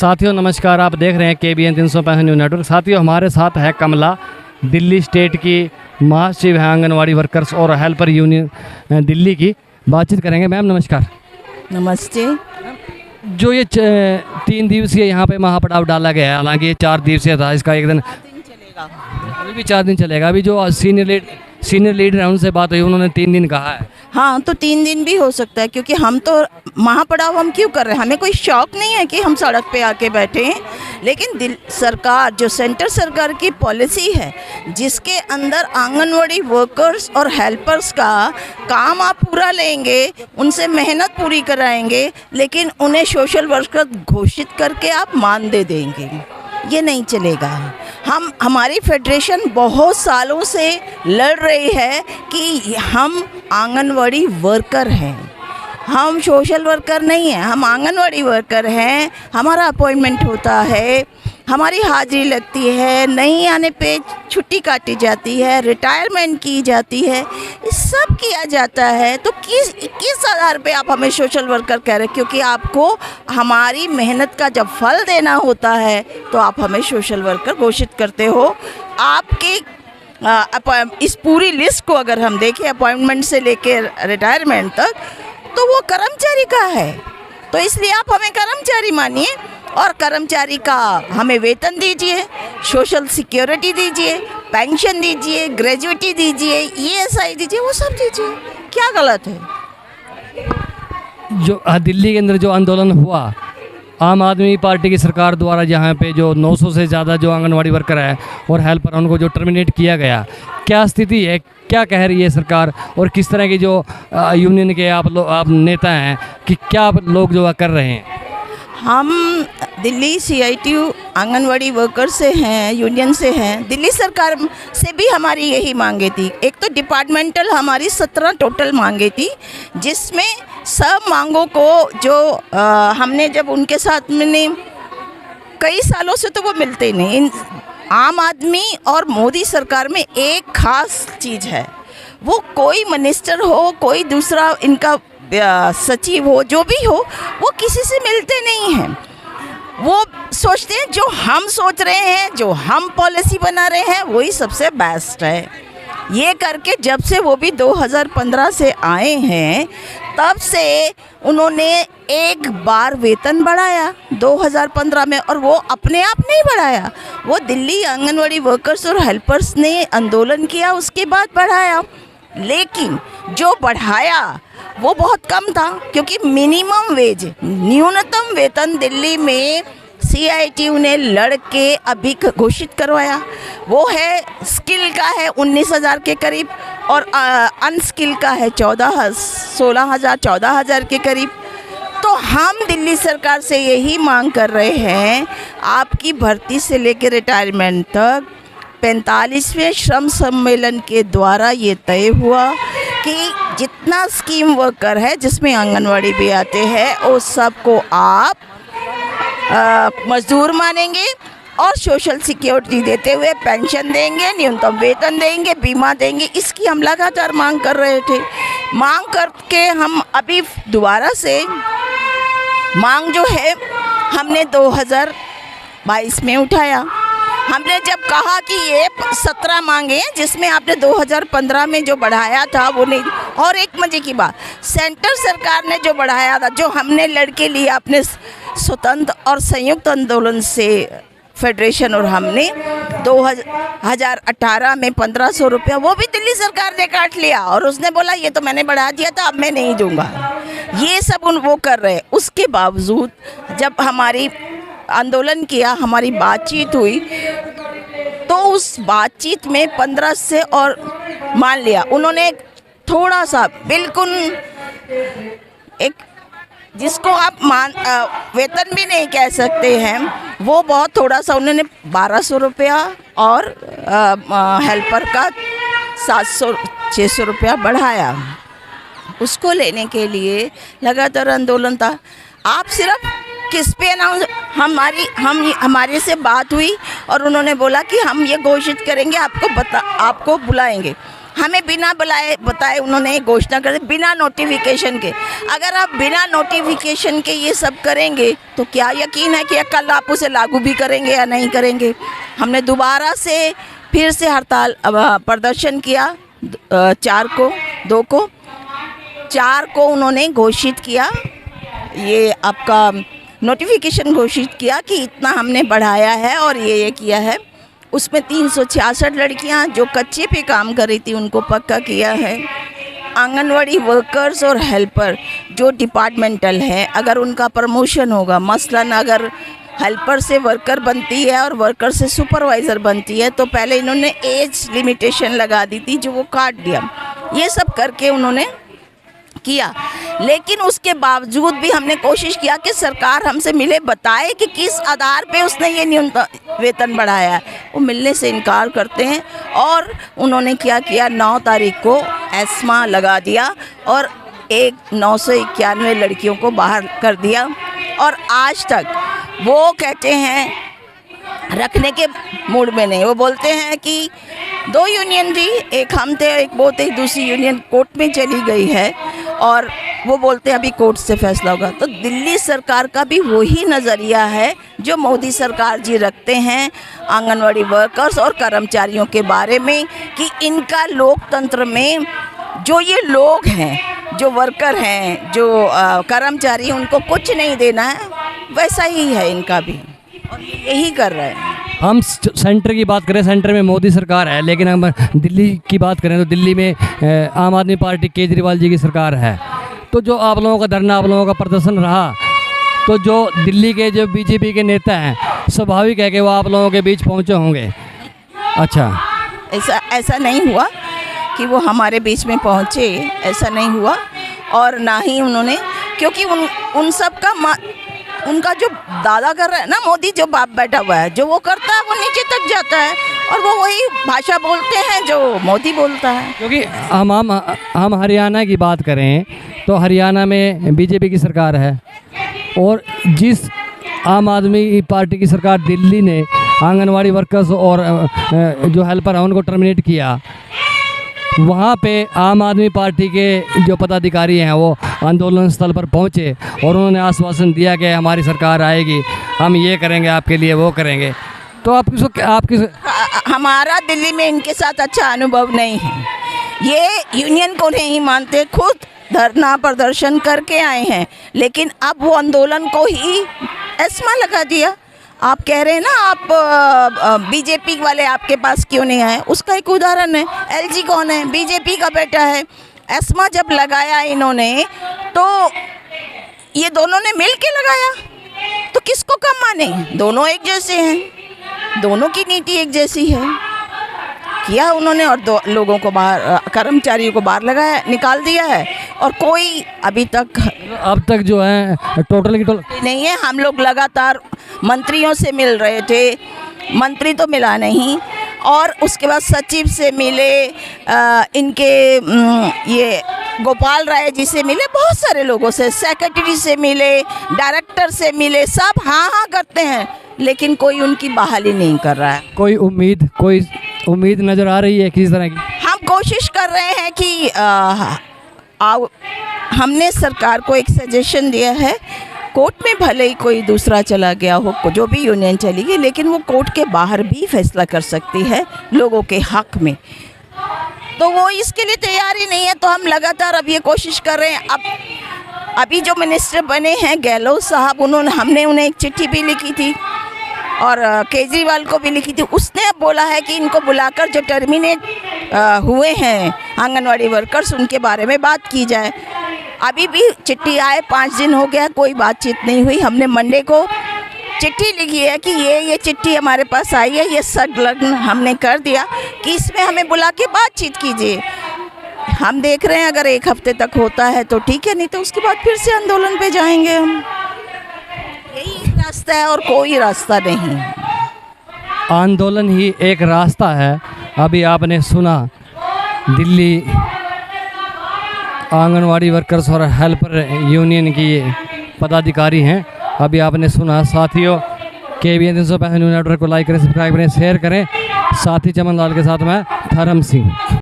साथियों नमस्कार, आप देख रहे हैं KBN 365 न्यूज़ नेटवर्क। साथियों हमारे साथ है कमला, दिल्ली स्टेट की महासचिव है आंगनवाड़ी वर्कर्स और हेल्पर यूनियन दिल्ली की। बातचीत करेंगे। मैम नमस्कार। नमस्ते। जो ये 3 दिवसीय यहाँ पे महापड़ाव डाला गया है, हालांकि ये 4 दिवसीय था, इसका एक दिन चलेगा। अभी भी 4 दिन चलेगा। अभी जो सीनियर लीडर हैं उनसे बात हुई, उन्होंने 3 दिन कहा है। हाँ, तो 3 दिन भी हो सकता है, क्योंकि हम तो महापड़ाव हम क्यों कर रहे हैं, हमें कोई शौक नहीं है कि हम सड़क पे आके बैठे हैं। लेकिन सरकार जो सेंटर सरकार की पॉलिसी है, जिसके अंदर आंगनवाड़ी वर्कर्स और हेल्पर्स का काम आप पूरा लेंगे, उनसे मेहनत पूरी कराएंगे, लेकिन उन्हें सोशल वर्कर घोषित करके आप मानदेय देंगे, ये नहीं चलेगा। हमारी फेडरेशन बहुत सालों से लड़ रही है कि हम आंगनवाड़ी वर्कर हैं, हम सोशल वर्कर नहीं हैं, हम आंगनवाड़ी वर्कर हैं। हमारा अपॉइंटमेंट होता है, हमारी हाजिरी लगती है, नहीं आने पे छुट्टी काटी जाती है, रिटायरमेंट की जाती है, ये सब किया जाता है। तो किस आधार पे आप हमें सोशल वर्कर कह रहे हैं? क्योंकि आपको हमारी मेहनत का जब फल देना होता है तो आप हमें सोशल वर्कर घोषित करते हो। आपके इस पूरी लिस्ट को अगर हम देखें, अपॉइंटमेंट से लेकर रिटायरमेंट तक, तो वो कर्मचारी का है। तो इसलिए आप हमें कर्मचारी मानिए और कर्मचारी का हमें वेतन दीजिए, सोशल सिक्योरिटी दीजिए, पेंशन दीजिए, ग्रेजुएटी दीजिए, ESI दीजिए, वो सब दीजिए। क्या गलत है? जो दिल्ली के अंदर जो आंदोलन हुआ आम आदमी पार्टी की सरकार द्वारा, जहाँ पे जो 900 से ज़्यादा जो आंगनवाड़ी वर्कर है और हेल्पर, उनको जो टर्मिनेट किया गया, क्या स्थिति है, क्या कह रही है सरकार, और किस तरह की जो यूनियन के आप नेता हैं कि क्या आप लोग जो कर रहे हैं? हम दिल्ली CITU आंगनवाड़ी वर्कर से हैं, यूनियन से हैं। दिल्ली सरकार से भी हमारी यही मांगे थी। एक तो डिपार्टमेंटल हमारी 17 टोटल मांगे थी, जिसमें सब मांगों को जो हमने जब उनके साथ मैंने कई सालों से, तो वो मिलते ही नहीं। आम आदमी और मोदी सरकार में एक खास चीज़ है, वो कोई मिनिस्टर हो, कोई दूसरा इनका सचिव हो, जो भी हो, वो किसी से मिलते नहीं हैं। वो सोचते हैं जो हम सोच रहे हैं, जो हम पॉलिसी बना रहे हैं, वही सबसे बेस्ट है। ये करके जब से वो भी 2015 से आए हैं, तब से उन्होंने एक बार वेतन बढ़ाया 2015 में, और वो अपने आप नहीं बढ़ाया, वो दिल्ली आंगनवाड़ी वर्कर्स और हेल्पर्स ने आंदोलन किया, उसके बाद बढ़ाया। लेकिन जो बढ़ाया वो बहुत कम था, क्योंकि मिनिमम वेज, न्यूनतम वेतन दिल्ली में CITU ने लड़ के अभी घोषित करवाया। वो है स्किल का है 19,000 के करीब, और अनस्किल का है 16,000 14,000 के करीब। तो हम दिल्ली सरकार से यही मांग कर रहे हैं, आपकी भर्ती से लेकर रिटायरमेंट तक 45वें श्रम सम्मेलन के द्वारा ये तय हुआ कि जितना स्कीम वर्कर है, जिसमें आंगनवाड़ी भी आते हैं, उस सबको आप मजदूर मानेंगे और सोशल सिक्योरिटी देते हुए पेंशन देंगे, न्यूनतम वेतन देंगे, बीमा देंगे। इसकी हम लगातार मांग कर रहे थे। मांग करके हम अभी दोबारा से मांग जो है हमने 2022 में उठाया। हमने जब कहा कि ये 17 मांगे, जिसमें आपने 2015 में जो बढ़ाया था वो नहीं। और एक मजे की बात, सेंटर सरकार ने जो बढ़ाया था, जो हमने लड़के लिया अपने स्वतंत्र और संयुक्त आंदोलन से, फेडरेशन और हमने 2018 में 1,500 रुपया, वो भी दिल्ली सरकार ने काट लिया, और उसने बोला ये तो मैंने बढ़ा दिया था, अब मैं नहीं दूंगा। ये सब वो कर रहे। उसके बावजूद जब हमारी आंदोलन किया, हमारी बातचीत हुई, तो उस बातचीत में 15 से और मान लिया उन्होंने थोड़ा सा, बिल्कुल एक जिसको आप वेतन भी नहीं कह सकते हैं, वो बहुत थोड़ा सा, उन्होंने 1,200 रुपया और हेल्पर का 700-600 रुपया बढ़ाया। उसको लेने के लिए लगातार आंदोलन था। आप सिर्फ किस पे अनाउंस, हमारे से बात हुई और उन्होंने बोला कि हम ये घोषित करेंगे, आपको बुलाएंगे। हमें बिना बुलाए बताए उन्होंने एक घोषणा कर दी, बिना नोटिफिकेशन के। अगर आप बिना नोटिफिकेशन के ये सब करेंगे तो क्या यकीन है कि कल आप उसे लागू भी करेंगे या नहीं करेंगे। हमने दोबारा से फिर से हड़ताल प्रदर्शन किया 4 को उन्होंने घोषित किया, ये आपका नोटिफिकेशन घोषित किया कि इतना हमने बढ़ाया है और ये किया है। उसमें 366 लड़कियां जो कच्चे पे काम कर रही थी उनको पक्का किया है। आंगनवाड़ी वर्कर्स और हेल्पर जो डिपार्टमेंटल हैं, अगर उनका प्रमोशन होगा, मसलन अगर हेल्पर से वर्कर बनती है और वर्कर से सुपरवाइज़र बनती है, तो पहले इन्होंने एज लिमिटेशन लगा दी थी जो वो काट दिया। ये सब करके उन्होंने किया, लेकिन उसके बावजूद भी हमने कोशिश किया कि सरकार हमसे मिले, बताए कि किस आधार पे उसने ये न्यूनतम वेतन बढ़ाया है। वो मिलने से इनकार करते हैं और उन्होंने क्या किया, 9 तारीख को एस्मा लगा दिया और 991 लड़कियों को बाहर कर दिया। और आज तक वो कहते हैं रखने के मूड में नहीं। वो बोलते हैं कि 2 यूनियन थी, एक हम थे एक वो थे, दूसरी यूनियन कोर्ट में चली गई है और वो बोलते हैं अभी कोर्ट से फैसला होगा। तो दिल्ली सरकार का भी वही नज़रिया है जो मोदी सरकार जी रखते हैं आंगनवाड़ी वर्कर्स और कर्मचारियों के बारे में, कि इनका लोकतंत्र में जो ये लोग हैं, जो वर्कर हैं, जो कर्मचारी, उनको कुछ नहीं देना है, वैसा ही है इनका भी, और यही कर रहे हैं। हम सेंटर की बात करें, सेंटर में मोदी सरकार है, लेकिन हम दिल्ली की बात करें तो दिल्ली में आम आदमी पार्टी केजरीवाल जी की सरकार है। तो जो आप लोगों का धरना, आप लोगों का प्रदर्शन रहा, तो जो दिल्ली के जो बीजेपी के नेता हैं, स्वाभाविक है कि वो आप लोगों के बीच पहुंचे होंगे। अच्छा, ऐसा नहीं हुआ कि वो हमारे बीच में पहुंचे, ऐसा नहीं हुआ। और ना ही उन्होंने, क्योंकि उन सब का उनका जो दादा कर रहा है ना, मोदी जो बाप बैठा हुआ है, जो वो करता है वो नीचे तक जाता है और वो वही भाषा बोलते हैं जो मोदी बोलता है। क्योंकि हम हरियाणा की बात करें तो हरियाणा में बीजेपी की सरकार है, और जिस आम आदमी पार्टी की सरकार दिल्ली ने आंगनवाड़ी वर्कर्स और जो हेल्पर हैं उनको टर्मिनेट किया, वहाँ पे आम आदमी पार्टी के जो पदाधिकारी हैं वो आंदोलन स्थल पर पहुँचे और उन्होंने आश्वासन दिया कि हमारी सरकार आएगी, हम ये करेंगे आपके लिए, वो करेंगे। तो आपकी हमारा दिल्ली में इनके साथ अच्छा अनुभव नहीं है। ये यूनियन को नहीं मानते, खुद धरना प्रदर्शन करके आए हैं, लेकिन अब वो आंदोलन को ही एस्मा लगा दिया। आप कह रहे हैं ना, आप बीजेपी वाले आपके पास क्यों नहीं आए, उसका एक उदाहरण है। एलजी कौन है, बीजेपी का बेटा है। एस्मा जब लगाया इन्होंने तो ये दोनों ने मिल के लगाया, तो किसको कम माने, दोनों एक जैसे हैं, दोनों की नीति एक जैसी है। किया उन्होंने और 2 लोगों को बाहर, कर्मचारियों को बाहर लगाया, निकाल दिया है, और कोई अभी तक अब तक जो है टोटल नहीं है। हम लोग लगातार मंत्रियों से मिल रहे थे, मंत्री तो मिला नहीं, और उसके बाद सचिव से मिले, इनके ये गोपाल राय जी से मिले, बहुत सारे लोगों से, सेक्रेटरी से मिले, डायरेक्टर से मिले, सब हाँ हाँ करते हैं, लेकिन कोई उनकी बहाली नहीं कर रहा है। कोई उम्मीद नज़र आ रही है किसी तरह की? हम कोशिश कर रहे हैं कि हमने सरकार को एक सजेशन दिया है, कोर्ट में भले ही कोई दूसरा चला गया हो, जो भी यूनियन चली गई, लेकिन वो कोर्ट के बाहर भी फैसला कर सकती है लोगों के हक में, तो वो इसके लिए तैयार ही नहीं है। तो हम लगातार अब ये कोशिश कर रहे हैं। अभी जो मिनिस्टर बने हैं गहलोत साहब, हमने उन्हें एक चिट्ठी भी लिखी थी और केजरीवाल को भी लिखी थी। उसने अब बोला है कि इनको बुलाकर जो टर्मिनेट हुए हैं आंगनवाड़ी वर्कर्स, उनके बारे में बात की जाए। अभी भी चिट्ठी आए 5 दिन हो गया, कोई बातचीत नहीं हुई। हमने मंडे को चिट्ठी लिखी है कि ये चिट्ठी हमारे पास आई है, ये संलग्न हमने कर दिया कि इसमें हमें बुला के बातचीत कीजिए। हम देख रहे हैं अगर 1 हफ्ते तक होता है तो ठीक है, नहीं तो उसके बाद फिर से आंदोलन पे जाएंगे हम। यही रास्ता है और कोई रास्ता नहीं। आंदोलन ही एक रास्ता है। अभी आपने सुना दिल्ली आंगनवाड़ी वर्कर्स और हेल्पर यूनियन की पदाधिकारी हैं, अभी आपने सुना। साथियों, KBN 365 न्यूज़ नेटवर्क को लाइक करें, सब्सक्राइब करें, शेयर करें। साथी चमन लाल के साथ मैं धर्म सिंह।